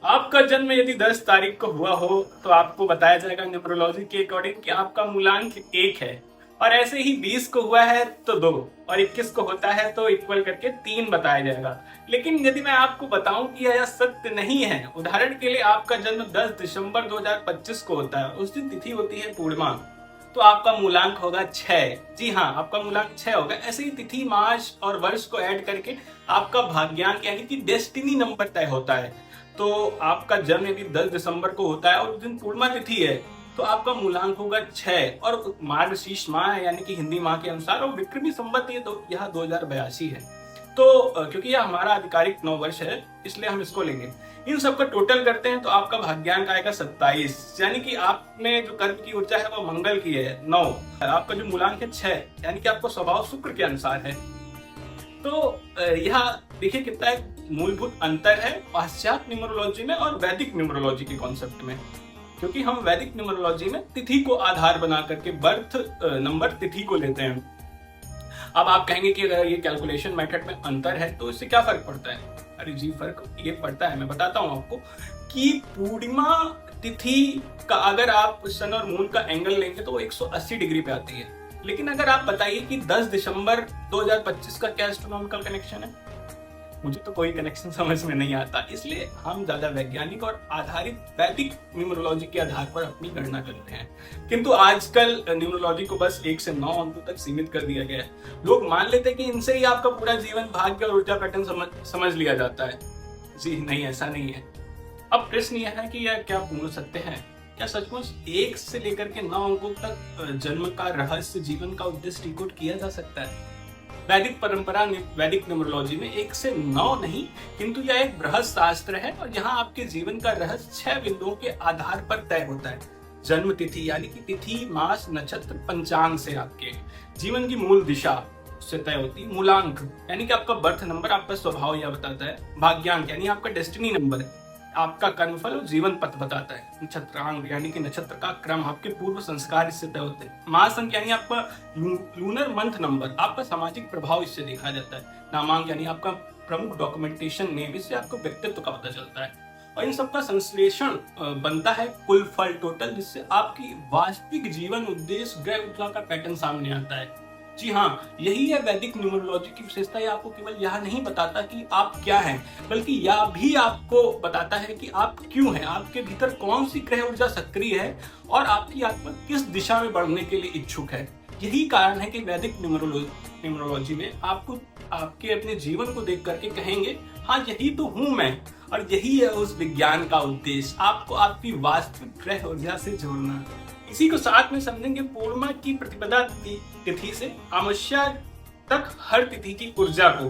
आपका जन्म यदि 10 तारीख को हुआ हो तो आपको बताया जाएगा न्यूमरोलॉजी के अकॉर्डिंग कि आपका मूलांक 1 है। और ऐसे ही 20 को हुआ है तो 2, और 21 को होता है तो इक्वल करके 3 बताया जाएगा। लेकिन यदि मैं आपको बताऊं कि यह सत्य नहीं है, उदाहरण के लिए आपका जन्म 10 दिसंबर 2025 को होता है, उस दिन तिथि होती है पूर्णिमा, तो आपका मूलांक होगा 6। जी हाँ, आपका मूलांक 6 होगा। ऐसे ही तिथि, मास और वर्ष को ऐड करके आपका भाग्यांक यानी कि डेस्टिनी नंबर तय होता है। तो आपका जन्म यदि 10 दिसंबर को होता है और उस दिन पूर्णिमा तिथि है तो आपका मूलांक होगा 6, और मार्गशीर्ष माह है यानी कि हिंदी माह के अनुसार, और विक्रमी संवत ये तो यह 2082 है। तो क्योंकि यह हमारा आधिकारिक 9 वर्ष है इसलिए हम इसको लेंगे। इन सबका टोटल करते हैं तो आपका भाग्यांक आएगा 27, यानी कि आप में जो कर्म की ऊर्जा है वो मंगल की है 9। आपका जो मूलांक है 6, यानी कि आपको स्वभाव शुक्र के अनुसार है। तो यह देखिए कितना एक मूलभूत अंतर है पाश्चात्य न्यूमरोलॉजी में और वैदिक न्यूमरोलॉजी के कॉन्सेप्ट में। क्योंकि हम वैदिक न्यूमरोलॉजी में तिथि को आधार बना करके बर्थ नंबर तिथि को लेते हैं। अब आप कहेंगे कि अगर ये कैलकुलेशन मेथड में अंतर है तो इससे क्या फर्क पड़ता है? अरे जी, फर्क ये पड़ता है, मैं बताता हूँ आपको कि पूर्णिमा तिथि का अगर आप सन और मून का एंगल लेंगे तो वो 180 डिग्री पे आती है। लेकिन अगर आप बताइए कि 10 दिसंबर 2025 का क्या एस्ट्रोनॉमिकल कनेक्शन है, मुझे तो कोई कनेक्शन समझ में नहीं आता। इसलिए हम ज्यादा वैज्ञानिक और आधारित वैदिक न्यूमरोलॉजी के आधार पर अपनी गणना करते हैं। किंतु आजकल न्यूमरोलॉजी को बस 1 से 9 अंकों तक सीमित कर दिया गया है। लोग मान लेते हैं कि इनसे ही आपका पूरा जीवन, भाग्य और ऊर्जा पैटर्न समझ लिया जाता है। जी नहीं, ऐसा नहीं है। अब प्रश्न यह है कि यह क्या पूर्ण सत्य है? क्या सचमुच 1 से लेकर के 9 अंकों तक जन्म का रहस्य, जीवन का उद्देश्य डिकोड किया जा सकता है? वैदिक परंपरा, वैदिक न्यूमरोलॉजी में 1 से 9 नहीं, किंतु यह एक बृहद शास्त्र है और यहाँ आपके जीवन का रहस्य 6 बिंदुओं के आधार पर तय होता है। जन्म तिथि यानी कि तिथि, मास, नक्षत्र, पंचांग से आपके जीवन की मूल दिशा उससे तय होती है। मूलांक यानी कि आपका बर्थ नंबर आपका स्वभाव यह बताता है। भाग्यांक यानी आपका डेस्टिनी नंबर है, आपका कर्मफल और जीवन पथ बताता है। नक्षत्रांक यानी कि नक्षत्र का क्रम, आपके पूर्व संस्कार इससे तय होते हैं। मास अंक यानी आपका लूनर मंथ नंबर, आपका सामाजिक प्रभाव इससे देखा जाता है। नामांक यानी आपका प्रमुख डॉक्यूमेंटेशन नेम, इससे आपको व्यक्तित्व का पता चलता है। और इन सबका संश्लेषण बनता है कुल फल टोटल, जिससे आपकी वास्तविक जीवन उद्देश्य, ग्रह ऊर्जा का पैटर्न सामने आता है। जी हाँ, यही है वैदिक न्यूमरोलॉजी की विशेषता। ये आपको केवल यह नहीं बताता कि आप क्या हैं, बल्कि यह भी आपको बताता है कि आप क्यों हैं, आपके भीतर कौन सी ग्रह ऊर्जा सक्रिय है और आपकी आत्मा किस दिशा में बढ़ने के लिए इच्छुक है। यही कारण है कि वैदिक न्यूमरोलॉजी में आपको आपके अपने जीवन को देख करके कहेंगे, हाँ यही तो हूं मैं, और यही है उस विज्ञान का उद्देश्य, आपको आपकी वास्तविक ग्रह ऊर्जा से जोड़ना। इसी को साथ में समझेंगे पूर्णिमा की प्रतिपदा तिथि से अमावस्या तक हर तिथि की ऊर्जा को,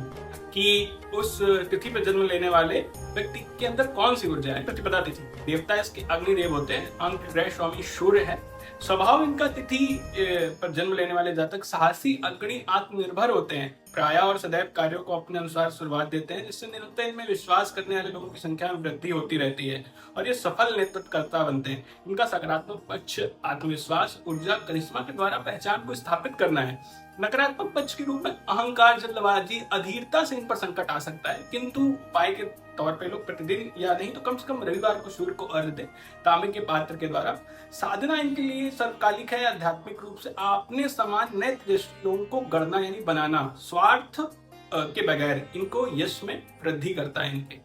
कि उस तिथि पर जन्म लेने वाले व्यक्ति के अंदर कौन सी ऊर्जा है। प्रतिपदा तिथि, देवता इसके अग्निदेव होते हैं, अंक ग्रह स्वामी सूर्य है। स्वभाव इनका तिथि पर जन्म लेने वाले जातक साहसी, अग्रणी, आत्मनिर्भर होते हैं प्राय, और सदैव कार्यों को अपने अनुसार शुरुआत देते हैं, जिससे निरंतर इनमें विश्वास करने वाले लोगों की संख्या में वृद्धि होती रहती है और ये सफल नेतृत्वकर्ता बनते हैं। इनका सकारात्मक पक्ष आत्मविश्वास, ऊर्जा, करिश्मा के द्वारा पहचान को स्थापित करना है। नकारात्मक पक्ष के रूप में अहंकार, जल्दबाजी, अधीरता से इन पर संकट आ सकता है। किंतु उपाय के तौर पे लोग प्रतिदिन या नहीं तो कम से कम रविवार को सूर्य को अर्घ्य दें तांबे के पात्र के द्वारा। साधना इनके लिए सर्वकालिक है। आध्यात्मिक रूप से आपने समाज नए लोगों को गढ़ना यानी बनाना, स्वार्थ के बगैर इनको यश में वृद्धि करता है। इनके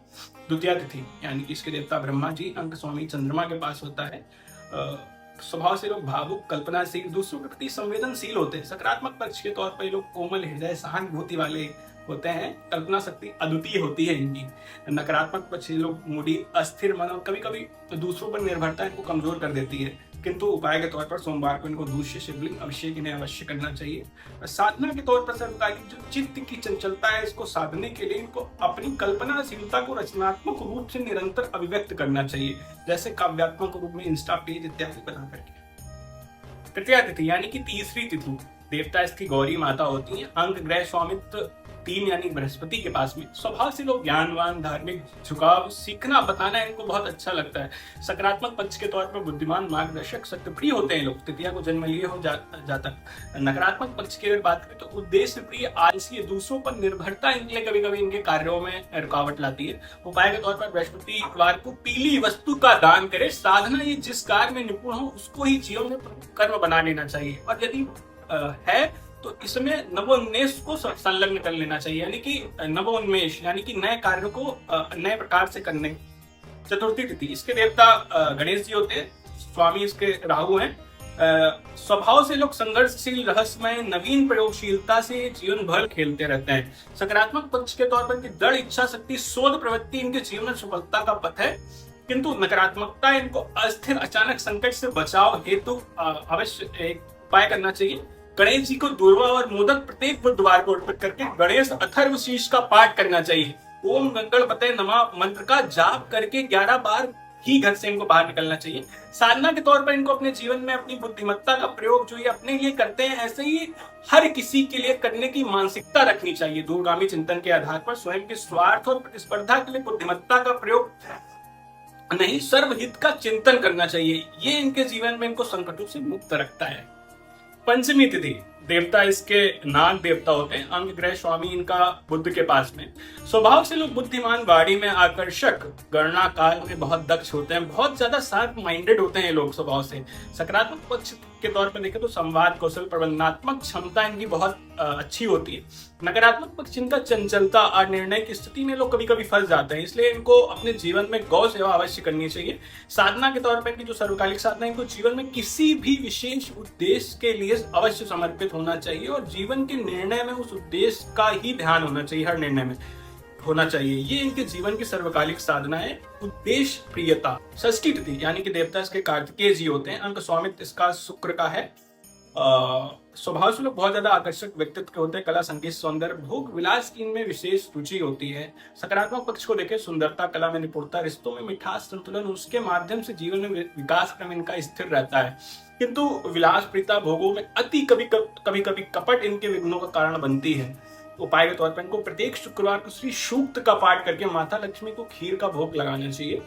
द्वितीय तिथि यानी कि इसके देवता ब्रह्मा जी, अंक स्वामी चंद्रमा के पास होता है। स्वभाव से लोग भावुक, कल्पनाशील, दूसरों के प्रति संवेदनशील होते हैं। सकारात्मक पक्ष के तौर पर लोग कोमल हृदय, सहानुभूति वाले होते हैं। कल्पना शक्ति अद्वितीय होती है इनकी। नकारात्मक पक्ष लोग मूडी, अस्थिर मन और कभी कभी दूसरों पर निर्भरता इनको कमजोर कर देती है। किंतु उपाय के तौर पर सोमवार को इनको दूध से शिवलिंग अभिषेक इन्हें अवश्य करना चाहिए। साधना के तौर पर सर्वकालिक जो चित्त की चंचलता है, इसको साधने के लिए इनको अपनी कल्पनाशीलता को रचनात्मक रूप से निरंतर अभिव्यक्त करना चाहिए, जैसे काव्यात्मक रूप में इंस्टा पेज इत्यादि बना करके। तृतीया तिथि यानी कि तीसरी तिथि, देवता इसकी गौरी माता होती है। अंक ग्रह स्वामित्व 3 यानी बृहस्पति के पास में। स्वभाव से लोग ज्ञानवान, धार्मिक, झुकाव, सीखना बताना इनको बहुत अच्छा लगता है। सकारात्मक पक्ष के तौर पर बुद्धिमान, मार्गदर्शक, सत्यप्रिय होते हैं लोग, तृतीया को जन्म लिए हो जातक। नकारात्मक पक्ष की अगर बात करें तो उद्देश्य प्रिय, आलसी, दूसरों पर निर्भरता इनके कभी कभी इनके कार्यों में रुकावट लाती है। उपाय के तौर पर बृहस्पतिवार को पीली वस्तु का दान करे। साधना, ये जिस कार्य में निपुण हो उसको ही जीवन में कर्म बना लेना चाहिए, और यदि है तो इसमें नवोन्मेष को संलग्न कर लेना चाहिए, यानी कि नवोन्मेष यानी कि नए कार्यों को नए प्रकार से करने। चतुर्थी तिथि, इसके देवता गणेश जी होते हैं, स्वामी इसके राहु हैं। स्वभाव से लोग संघर्षशील, रहस्यमय, नवीन प्रयोगशीलता से जीवन भर खेलते रहते हैं। सकारात्मक पक्ष के तौर पर दृढ़ इच्छा शक्ति, शोध प्रवृत्ति इनके जीवन में सफलता का पथ है, किंतु नकारात्मकता इनको अस्थिर, अचानक संकट से बचाव हेतु अवश्य एक उपाय करना चाहिए। गणेश जी को दूर्वा और मोदक प्रत्येक बुधवार को अर्पित करके गणेश अथर्वशीष का पाठ करना चाहिए। ओम गंगणपतये नमः मंत्र का जाप करके 11 बार ही घर से इनको बाहर निकलना चाहिए। साधना के तौर पर इनको अपने जीवन में अपनी बुद्धिमत्ता का प्रयोग जो ये अपने लिए करते हैं, ऐसे ही हर किसी के लिए करने की मानसिकता रखनी चाहिए। दूरगामी चिंतन के आधार पर स्वयं के स्वार्थ और प्रतिस्पर्धा के लिए बुद्धिमत्ता का प्रयोग नहीं, सर्वहित का चिंतन करना चाहिए। ये इनके जीवन में इनको संकटों से मुक्त रखता है। पंचमी तिथि, देवता इसके नाग देवता होते हैं। अंक ग्रह स्वामी इनका बुध के पास में। स्वभाव से लोग बुद्धिमान, वाणी में आकर्षक, गणना काल में बहुत दक्ष होते हैं, बहुत ज्यादा शार्प माइंडेड होते हैं लोग स्वभाव से। सकारात्मक पक्ष के तौर पर देखें तो संवाद कौशल, प्रबंधनात्मक क्षमता इनकी बहुत अच्छी होती है। नकारात्मक पक्ष इनका चंचलता और निर्णय की स्थिति में लोग कभी कभी फंस जाते हैं, इसलिए इनको अपने जीवन में गौ सेवा अवश्य करनी चाहिए। साधना के तौर पर इनकी जो सर्वकालिक साधना, इनको जीवन में किसी भी विशेष उद्देश्य के लिए अवश्य समर्पित होना चाहिए, और जीवन के निर्णय में उस उद्देश्य का ही ध्यान होना चाहिए, हर निर्णय में होना चाहिए। ये इनके जीवन की सर्वकालिक साधना है। उद्देश्य प्रियता। षष्ठी तिथि, यानी कि देवता इसके कार्तिकेय जी होते हैं। अंक स्वामित्व इसका शुक्र का है। स्वभाव से लोग बहुत ज्यादा आकर्षक व्यक्तित्व के होते हैं। कला, संगीत, सौंदर्य, भोग विलास की इनमें विशेष रुचि होती है। सकारात्मक पक्ष को देखें, सुंदरता, कला में निपुणता, रिश्तों में मिठास, संतुलन, उसके माध्यम से जीवन में विकास क्रम इनका स्थिर रहता है। किंतु विलास प्रीता, भोगों में अति कभी कभी कपट इनके विघ्नों का कारण बनती है। उपाय के तौर पर इनको प्रत्येक शुक्रवार को श्री सूक्त का पाठ करके माता लक्ष्मी को खीर का भोग लगाना चाहिए।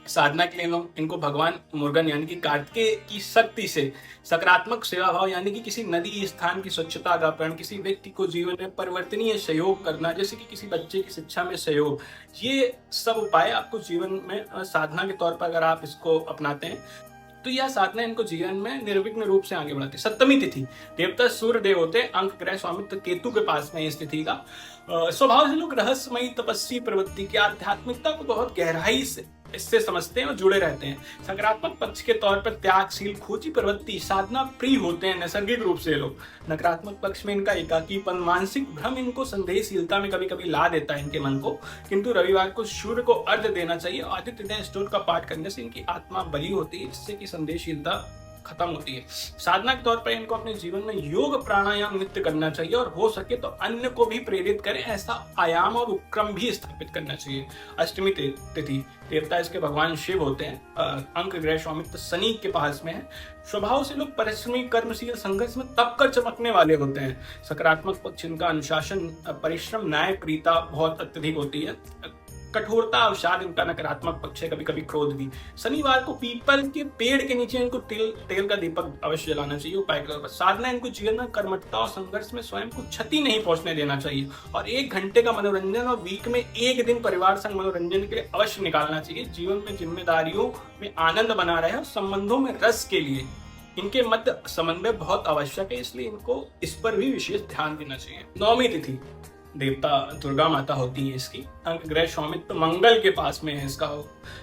साधना के लिए इनको भगवान मुर्गन यानी कि कार्तिकेय की शक्ति से सकारात्मक सेवा भाव, यानी कि किसी नदी स्थान की स्वच्छता का प्रण, किसी व्यक्ति को जीवन में परिवर्तनीय सहयोग करना, जैसे कि किसी बच्चे की शिक्षा में सहयोग, ये सब उपाय आपको जीवन में साधना के तौर पर अगर आप इसको अपनाते हैं तो यह साधना इनको जीवन में निर्विघ्न रूप से आगे बढ़ाती है। सप्तमी तिथि, देवता सूर्य देव होते हैं। अंक ग्रह स्वामित्व केतु के पास में इस तिथि का। स्वभाव से लोग रहस्यमयी, तपस्वी प्रवृत्ति की, आध्यात्मिकता को बहुत गहराई से इससे समझते हैं और जुड़े रहते हैं। सकारात्मक पक्ष के तौर पर त्यागशील, खोजी प्रवृत्ति, साधना प्रिय होते हैं नैसर्गिक रूप से लोग। नकारात्मक पक्ष में इनका एकाकीपन, मानसिक भ्रम इनको संदेहशीलता में कभी कभी ला देता है इनके मन को। किंतु रविवार को सूर्य को अर्घ्य देना चाहिए। आदित्य हृदय स्तोत्र का पाठ करने से इनकी आत्मा बली होती है, जिससे कि संदेहशीलता खत्म होती है। साधना के तौर पर इनको अपने जीवन में योग प्राणायाम नित्य करना चाहिए, और हो सके तो अन्य को भी प्रेरित करें ऐसा आयाम और उपक्रम भी स्थापित करना चाहिए। अष्टमी तिथि, देवता इसके भगवान शिव होते हैं। अंक ग्रह स्वामित्व शनि के पास में है। स्वभाव से लोग परिश्रमी, कर्मशील, संघर्ष में तप कर चमकने वाले होते हैं। सकारात्मक पक्ष इनका अनुशासन, परिश्रम, न्याय प्रियता बहुत अत्यधिक होती है। कठोरता, अवसाद इनका नकारात्मक पक्ष है, कभी कभी क्रोध भी। शनिवार को पीपल के पेड़ के नीचे इनको तेल का दीपक अवश्य जलाना चाहिए। उपाय के तौर पर साधना इनको जीवन में कर्मठता और संघर्ष में स्वयं को क्षति नहीं पहुंचने देना चाहिए, और 1 घंटे का मनोरंजन और वीक में 1 दिन परिवार संग मनोरंजन के लिए अवश्य निकालना चाहिए। जीवन में जिम्मेदारियों में आनंद बना रहे और संबंधों में रस के लिए इनके मध्य समन्वय बहुत आवश्यक है, इसलिए इनको इस पर भी विशेष ध्यान देना चाहिए। नवमी तिथि, देवता दुर्गा माता होती है इसकी। अंक ग्रह स्वामित्व मंगल के पास में है इसका।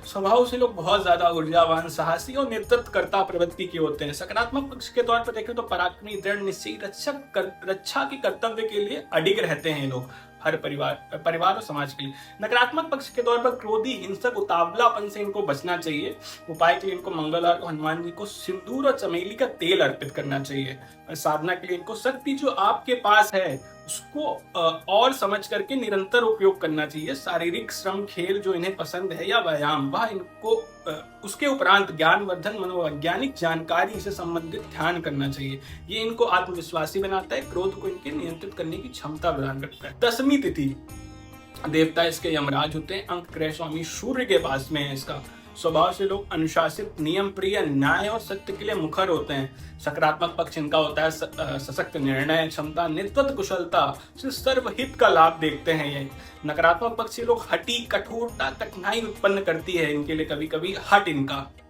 स्वभाव से लोग बहुत ज्यादा ऊर्जावान, साहसी और नेतृत्वकर्ता प्रवृत्ति के होते हैं। सकारात्मक पक्ष के तौर पर देखें तो पराक्रमी, दृढ़ निश्चयी, रक्षा के कर्तव्य के लिए अडिग रहते हैं लोग, हर परिवार और समाज के लिए। नकारात्मक पक्ष के तौर पर क्रोधी, हिंसक, उतावलापन से इनको बचना चाहिए। उपाय के लिए इनको मंगलवार को हनुमान जी को सिंदूर और चमेली का तेल अर्पित करना चाहिए। साधना के लिए इनको शक्ति जो आपके पास है उसको और समझ करके निरंतर उपयोग करना चाहिए। शारीरिक श्रम, खेल जो इन्हें पसंद है या व्यायाम, वह इनको उसके उपरांत ज्ञानवर्धन मनोवैज्ञानिक जानकारी से संबंधित ध्यान करना चाहिए। ये इनको आत्मविश्वासी बनाता है, क्रोध को इनके नियंत्रित करने की क्षमता प्रदान करता है। 10वीं तिथि, देवता इसके यमराज होते हैं। अंक ग्रह स्वामी सूर्य के पास में है इसका। स्वभाव से लोग अनुशासित, नियम प्रिय, न्याय और सत्य के लिए मुखर होते हैं। सकारात्मक पक्ष इनका होता है सशक्त निर्णय क्षमता, नेतृत्व कुशलता से सर्वहित का लाभ देखते हैं ये। नकारात्मक पक्ष लोग हठी, कठोरता, कठिनाई उत्पन्न करती है इनके लिए कभी कभी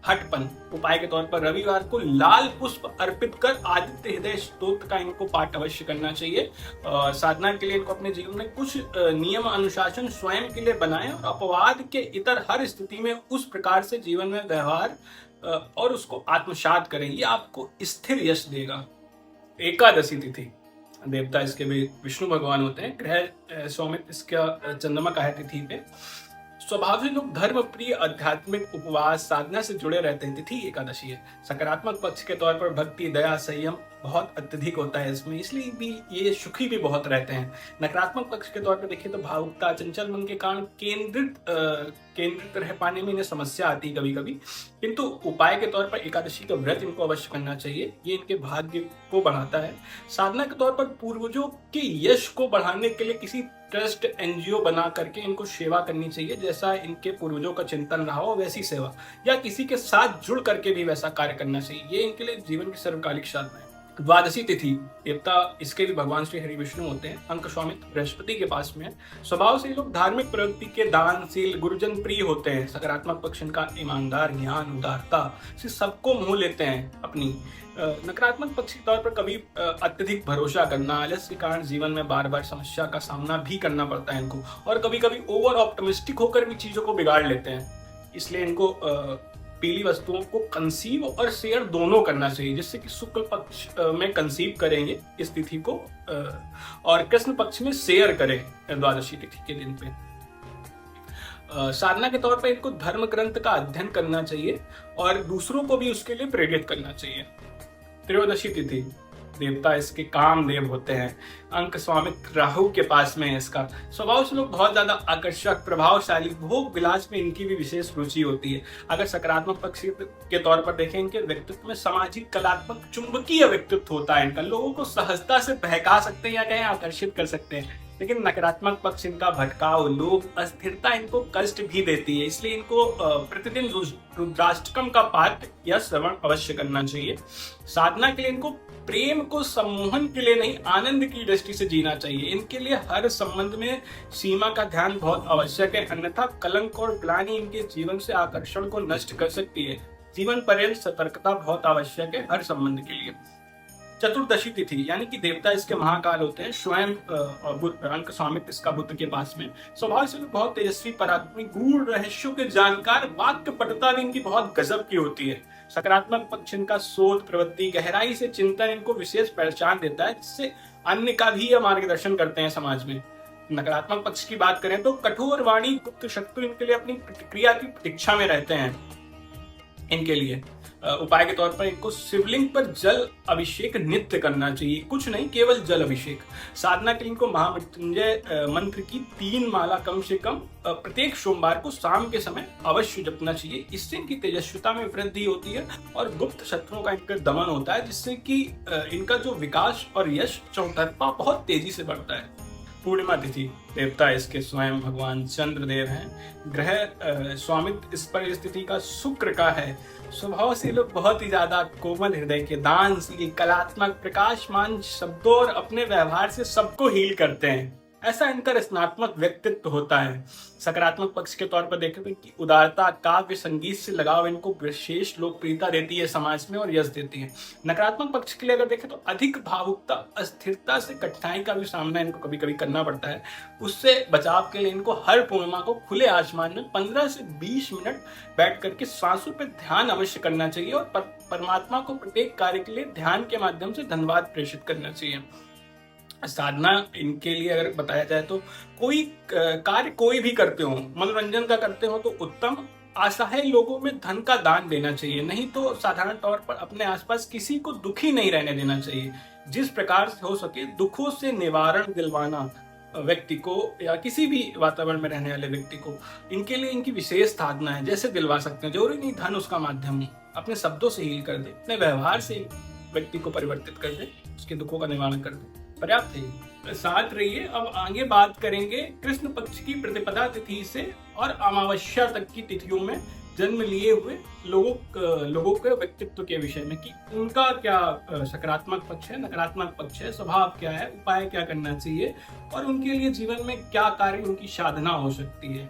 हठपन। उपाय के तौर पर रविवार को लाल पुष्प अर्पित कर आदित्य हृदय स्तोत्र का इनको पाठ अवश्य करना चाहिए। साधना के लिए इनको अपने जीवन में कुछ नियम अनुशासन स्वयं के लिए बनाएं और अपवाद के इतर हर स्थिति में उस प्रकार से जीवन में व्यवहार और उसको आत्मसात करें। ये आपको स्थिर यश देगा। एकादशी तिथि, देवता इसके भी विष्णु भगवान होते हैं। ग्रह स्वामित्व इसका चंद्रमा का है तिथि पे। स्वभाव से लोग धर्म प्रिय, आध्यात्मिक, उपवास, साधना से जुड़े रहते हैं। तिथि एकादशी है। सकारात्मक पक्ष के तौर पर भक्ति, दया, संयम बहुत अत्यधिक होता है इसमें, इसलिए भी ये सुखी भी बहुत रहते हैं। नकारात्मक पक्ष के तौर पर देखिए तो भावुकता, चंचल मन के कारण केंद्रित रह पाने में इन्हें समस्या आती है कभी कभी, किंतु उपाय के तौर पर एकादशी का व्रत इनको अवश्य करना चाहिए। ये इनके भाग्य को बढ़ाता है। साधना के तौर पर पूर्वजों के यश को बढ़ाने के लिए किसी ट्रस्ट, एनजीओ बना करके इनको सेवा करनी चाहिए। जैसा इनके पूर्वजों का चिंतन रहा हो वैसी सेवा, या किसी के साथ जुड़ करके भी वैसा कार्य करना चाहिए। ये इनके लिए जीवन की सर्वकालिक साधना है। द्वादशी तिथि, देवता इसके भी भगवान श्री हरि विष्णु होते हैं। अंक स्वामित्व बृहस्पति के पास में है। स्वभाव से लोग धार्मिक प्रवृत्ति के, दानशील, गुरुजन प्रिय होते हैं। सकारात्मक पक्ष का ईमानदार, ज्ञान, उदारता से सबको मोह लेते हैं अपनी। नकारात्मक पक्ष के तौर पर कभी अत्यधिक भरोसा करना, आलस्य के कारण जीवन में बार बार समस्या का सामना भी करना पड़ता है इनको, और कभी कभी ओवर ऑप्टिमिस्टिक होकर भी चीजों को बिगाड़ लेते हैं। इसलिए इनको पीली वस्तुओं को कंसीव और शेयर दोनों करना चाहिए, जिससे कि शुक्ल पक्ष में कंसीव करेंगे इस तिथि को, और कृष्ण पक्ष में शेयर करें द्वादशी तिथि के दिन पे। साधना के तौर पर इनको धर्म ग्रंथ का अध्ययन करना चाहिए और दूसरों को भी उसके लिए प्रेरित करना चाहिए। त्रयोदशी तिथि, देवता इसके कामदेव होते हैं। अंक स्वामित्व राहु के पास में है इसका। स्वभाव से लोग बहुत ज्यादा आकर्षक, प्रभावशाली, भोग विलास में इनकी भी विशेष रुचि होती है। अगर सकारात्मक पक्ष के तौर पर देखें, इनके व्यक्तित्व में सामाजिक, कलात्मक, चुंबकीय व्यक्तित्व होता है इनका। लोगों को सहजता से बहका सकते हैं या कहें आकर्षित कर सकते हैं। लेकिन नकारात्मक पक्ष इनका भटकाव, लोभ, अस्थिरता इनको कष्ट भी देती है। इसलिए इनको प्रतिदिन रुद्राष्टकम का पाठ या श्रवण अवश्य करना चाहिए। साधना के लिए इनको प्रेम को सम्मोहन के लिए नहीं, आनंद की दृष्टि से जीना चाहिए। इनके लिए हर संबंध में सीमा का ध्यान बहुत आवश्यक है, अन्यथा कलंक और ग्लानि इनके जीवन से आकर्षण को नष्ट कर सकती है। जीवन पर्यंत सतर्कता बहुत आवश्यक है हर संबंध के लिए। चतुर्दशी तिथि, यानी कि देवता इसके महाकाल होते हैं। स्वयं अंक स्वामित्व इसका बुद्ध के पास में। स्वभाव से बहुत तेजस्वी, पराक्रमी, गूढ़ रहस्यों के जानकार, वाक्य पटुता भी इनकी बहुत गजब की होती है। सकारात्मक पक्ष इनका शोध, प्रवृत्ति, गहराई से चिंतन इनको विशेष पहचान देता है, जिससे अन्य का भी यह मार्गदर्शन करते हैं समाज में। नकारात्मक पक्ष की बात करें तो कठोर वाणी, गुप्त शत्रु इनके लिए अपनी प्रतिक्रिया की प्रतीक्षा में रहते हैं। इनके लिए उपाय के तौर पर इनको शिवलिंग पर जल अभिषेक नित्य करना चाहिए, कुछ नहीं, केवल जल अभिषेक। साधना के लिए इनको महामृत्युंजय मंत्र की 3 माला कम से कम प्रत्येक सोमवार को शाम के समय अवश्य जपना चाहिए। इससे इनकी तेजस्विता में वृद्धि होती है और गुप्त शत्रुओं का इनका दमन होता है, जिससे कि इनका जो विकास और यश चौतरफा बहुत तेजी से बढ़ता है। पूर्णिमा तिथि, देवता इसके स्वयं भगवान चंद्रदेव हैं। ग्रह स्वामित्व इस पर स्थिति का शुक्र का है। स्वभाव से लोग बहुत ही ज्यादा कोमल हृदय के, दानशील, कलात्मक, प्रकाशमान शब्दों और अपने व्यवहार से सबको हील करते हैं। ऐसा इनका रचनात्मक व्यक्तित्व होता है। सकारात्मक पक्ष के तौर पर देखें तो इनकी उदारता, काव्य, संगीत से लगाव इनको विशेष लोकप्रियता देती है समाज में और यश देती है। नकारात्मक पक्ष के लिए अगर देखें तो अधिक भावुकता, अस्थिरता से कठिनाई का भी सामना इनको कभी कभी करना पड़ता है। उससे बचाव के लिए इनको हर पूर्णिमा को खुले आसमान में 15 से 20 मिनट बैठ करके सांसों पर ध्यान अवश्य करना चाहिए और परमात्मा को प्रत्येक कार्य के लिए ध्यान के माध्यम से धन्यवाद प्रेषित करना चाहिए। साधना इनके लिए अगर बताया जाए तो कोई कार्य कोई भी करते हो, मनोरंजन का करते हो तो उत्तम। असहाय लोगों में धन का दान देना चाहिए, नहीं तो साधारण तौर पर अपने आसपास किसी को दुखी नहीं रहने देना चाहिए। जिस प्रकार से हो सके दुखों से निवारण दिलवाना व्यक्ति को या किसी भी वातावरण में रहने वाले व्यक्ति को, इनके लिए इनकी विशेष साधना है। जैसे दिलवा सकते हैं, जरूरी नहीं धन उसका माध्यम हो, अपने शब्दों से हील कर दे, अपने व्यवहार से व्यक्ति को परिवर्तित कर दे, उसके दुखों का निवारण कर दे, पर्याप्त है। साथ रहिए। अब आगे बात करेंगे कृष्ण पक्ष की प्रतिपदा तिथि से और अमावस्या तक की तिथियों में जन्म लिए हुए लोगों के व्यक्तित्व के विषय में, कि उनका क्या सकारात्मक पक्ष है, नकारात्मक पक्ष है, स्वभाव क्या है, उपाय क्या करना चाहिए और उनके लिए जीवन में क्या कार्य, उनकी साधना हो सकती है।